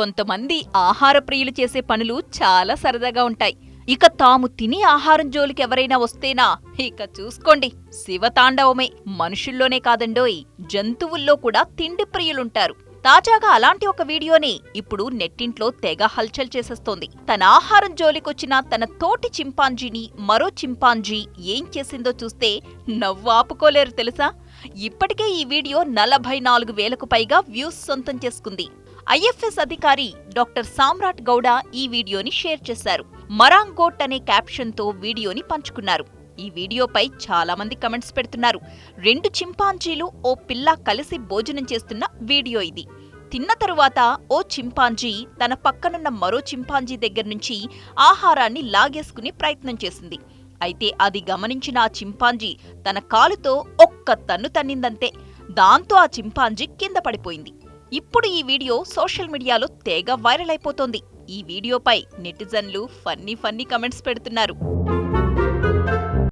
కొంతమంది ఆహార ప్రియులు చేసే పనులు చాలా సరదాగా ఉంటాయి. ఇక తాము తిని ఆహారం జోలికి ఎవరైనా వస్తేనా ఇక చూసుకోండి, శివతాండవమే. మనుషుల్లోనే కాదండోయ్, జంతువుల్లో కూడా తిండి ప్రియులుంటారు. తాజాగా అలాంటి ఒక వీడియోని ఇప్పుడు నెట్టింట్లో తెగ హల్చల్ చేసేస్తోంది. తన ఆహారం జోలికొచ్చిన తన తోటి చింపాంజీని మరో చింపాంజీ ఏం చేసిందో చూస్తే నవ్వు ఆపుకోలేరు తెలుసా. ఇప్పటికే ఈ వీడియో 44,000కు పైగా వ్యూస్ సొంతం చేసుకుంది. ఐఎఫ్ఎస్ అధికారి డాక్టర్ సామ్రాట్ గౌడ ఈ వీడియోని షేర్ చేశారు. మరాంగోట్ అనే క్యాప్షన్తో వీడియోని పంచుకున్నారు. ఈ వీడియోపై చాలా మంది కమెంట్స్ పెడుతున్నారు. 2 చింపాంజీలు ఓ పిల్ల కలిసి భోజనం చేస్తున్న వీడియో ఇది. తిన్న తరువాత ఓ చింపాంజీ తన పక్కనున్న మరో చింపాంజీ దగ్గర్నుంచి ఆహారాన్ని లాగేసుకునే ప్రయత్నం చేసింది. అయితే అది గమనించిన ఆ చింపాంజీ తన కాలుతో ఒక్క తన్ను తన్నిందంతే. దాంతో ఆ చింపాంజీ కింద పడిపోయింది. ఇప్పుడు ఈ వీడియో సోషల్ మీడియాలో తెగ వైరల్ అయిపోతోంది. ఈ వీడియోపై నెటిజన్లు ఫన్నీ కమెంట్స్ పెడుతున్నారు.